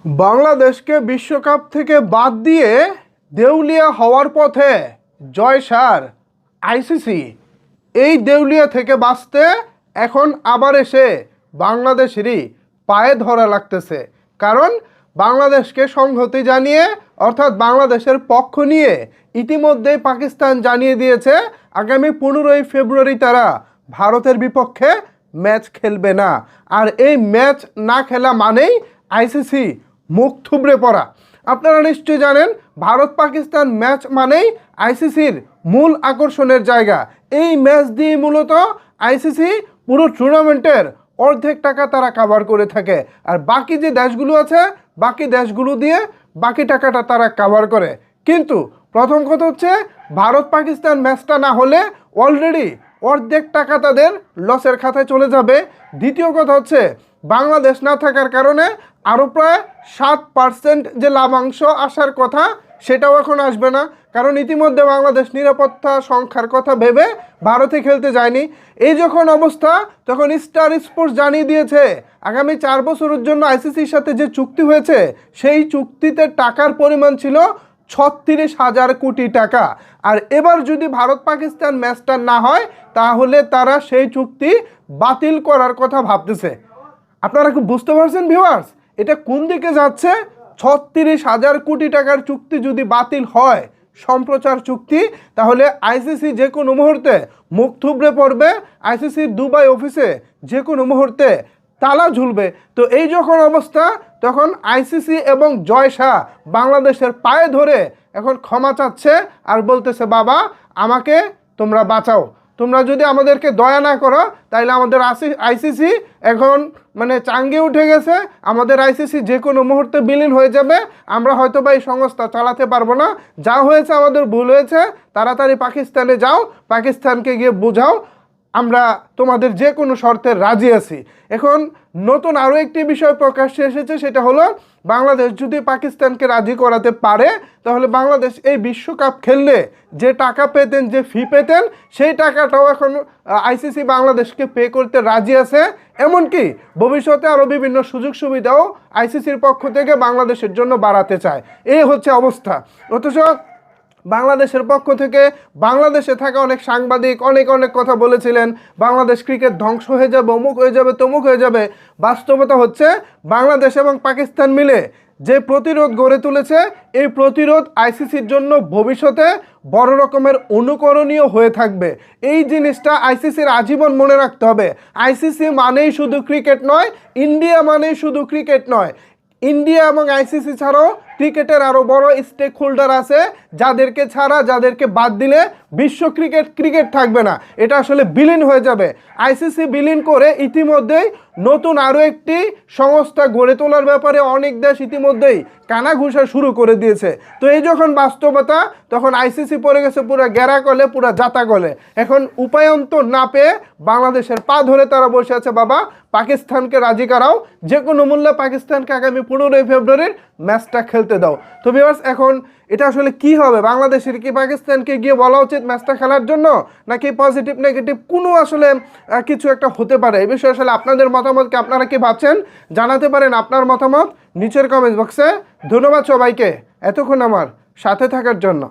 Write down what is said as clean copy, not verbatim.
বাংলাদেশকে বিশ্বকাপ থেকে বাদ দিয়ে দেউলিয়া হওয়ার পথে জয় সার আইসিসি। এই দেউলিয়া থেকে বাঁচতে এখন আবার এসে বাংলাদেশেরই পায়ে ধরা লাগতেছে। কারণ বাংলাদেশকে সংহতি জানিয়ে অর্থাৎ বাংলাদেশের পক্ষ নিয়ে ইতিমধ্যেই পাকিস্তান জানিয়ে দিয়েছে আগামী 15ই ফেব্রুয়ারি তারা ভারতের বিপক্ষে ম্যাচ খেলবে না। আর এই ম্যাচ না খেলা মানেই আইসিসি মুখ থুবড়ে পড়া। আপনারা নিশ্চয়ই জানেন ভারত পাকিস্তান ম্যাচ মানেই আইসিসির মূল আকর্ষণের জায়গা। এই ম্যাচ দিয়ে মূলত আইসিসি পুরো টুর্নামেন্টের অর্ধেক টাকা তারা কাভার করে থাকে, আর বাকি যে দেশগুলো আছে বাকি দেশগুলো দিয়ে বাকি টাকাটা তারা কাভার করে। কিন্তু প্রথম কথা হচ্ছে ভারত পাকিস্তান ম্যাচটা না হলে অলরেডি অর্ধেক টাকা তাদের লসের খাতায় চলে যাবে। দ্বিতীয় কথা হচ্ছে বাংলাদেশ না থাকার কারণে আরও প্রায় 7% যে লাভাংশ আসার কথা সেটাও এখন আসবে না, কারণ ইতিমধ্যে বাংলাদেশ নিরাপত্তা সংখ্যার কথা ভেবে ভারতে খেলতে যায়নি। এই যখন অবস্থা তখন স্টার স্পোর্টস জানিয়ে দিয়েছে আগামী 4 বছরের জন্য আইসিসির সাথে যে চুক্তি হয়েছে সেই চুক্তিতে টাকার পরিমাণ ছিল 36,000 কোটি টাকা। আর এবার যদি ভারত পাকিস্তান ম্যাচটা না হয় তাহলে তারা সেই চুক্তি বাতিল করার কথা ভাবতেছে। আপনারা কি বুঝতে পারছেন ভিউয়ার্স, এটা কোন দিকে যাচ্ছে? 36,000 কোটি টাকার চুক্তি যদি বাতিল হয়, সম্প্রচার চুক্তি, তাহলে আইসিসি যে কোনো মুহূর্তে মুখ থুবড়ে পড়বে। আইসিসির দুবাই অফিসে যে কোনো মুহূর্তে তালা ঝুলবে। তো এই যখন অবস্থা তখন আইসিসি এবং জয় শাহ বাংলাদেশের পায়ে ধরে এখন ক্ষমা চাচ্ছে আর বলতেছে বাবা আমাকে তোমরা বাঁচাও, তোমরা যদি আমাদেরকে দয়া না করো তাইলে আমাদের আইসিসি এখন চাঙ্গে উঠে গেছে, আমাদের আইসিসি যে কোনো মুহূর্তে বিলীন হয়ে যাবে, আমরা হয়তো বা এই সংস্থা চালাতে পারবো না, যা হয়েছে আমাদের ভুল হয়েছে, তাড়াতাড়ি পাকিস্তানে যাও, পাকিস্তানকে গিয়ে বোঝাও আমরা তোমাদের যে কোনো শর্তে রাজি আছি। এখন নতুন আরও একটি বিষয় প্রকাশ্যে এসেছে, সেটা হলো বাংলাদেশ যদি পাকিস্তানকে রাজি করাতে পারে তাহলে বাংলাদেশ এই বিশ্বকাপ খেললে যে টাকা পেতেন, যে ফি পেতেন, সেই টাকাটাও এখন আইসিসি বাংলাদেশকে পে করতে রাজি আছে। এমনকি ভবিষ্যতে আরও বিভিন্ন সুযোগ সুবিধাও আইসিসির পক্ষ থেকে বাংলাদেশের জন্য বাড়াতে চায়। এই হচ্ছে অবস্থা। অথচ বাংলাদেশের পক্ষ থেকে বাংলাদেশে থাকা অনেক সাংবাদিক অনেক কথা বলেছিলেন বাংলাদেশ ক্রিকেট ধ্বংস হয়ে যাবে, অমুক হয়ে যাবে, তমুক হয়ে যাবে। বাস্তবতা হচ্ছে বাংলাদেশ এবং পাকিস্তান মিলে যে প্রতিরোধ গড়ে তুলেছে এই প্রতিরোধ আইসিসির জন্য ভবিষ্যতে বড় রকমের অনুকরণীয় হয়ে থাকবে। এই জিনিসটা আইসিসির আজীবন মনে রাখতে হবে। আইসিসি মানেই শুধু ক্রিকেট নয়, ইন্ডিয়া মানেই শুধু ক্রিকেট নয়। ইন্ডিয়া এবং আইসিসি ছাড়াও ক্রিকেটের আরও বড় স্টেক হোল্ডার আছে যাদেরকে বাদ দিলে বিশ্ব ক্রিকেট থাকবে না, এটা আসলে বিলীন হয়ে যাবে। আইসিসি বিলীন করে ইতিমধ্যেই নতুন আরও একটি সংস্থা গড়ে তোলার ব্যাপারে অনেক দেশ ইতিমধ্যেই কানাঘুষা শুরু করে দিয়েছে। তো এই যখন বাস্তবতা তখন আইসিসি পড়ে গেছে পুরো গেরা কলে, পুরো জাতা কলে। এখন উপায়ন্ত না পেয়ে বাংলাদেশের পা ধরে তারা বসে আছে, বাবা পাকিস্তানকে রাজি করাও, যে কোনো মূল্যে পাকিস্তানকে আগামী 15ই ফেব্রুয়ারির ম্যাচটা খেলতে দাও। তো ভিউয়ার্স এখন এটা আসলে কি হবে? বাংলাদেশের কি পাকিস্তানকে গিয়ে বলা উচিত ম্যাচটা খেলার জন্য, নাকি পজিটিভ নেগেটিভ কোনো আসলে কিছু একটা হতে পারে? এই বিষয়ে আসলে আপনাদের মতামতকে আপনারা কি ভাবছেন জানাতে পারেন আপনার মতামত নিচের কমেন্ট বক্সে। ধন্যবাদ সবাইকে এতক্ষণ আমার সাথে থাকার জন্য।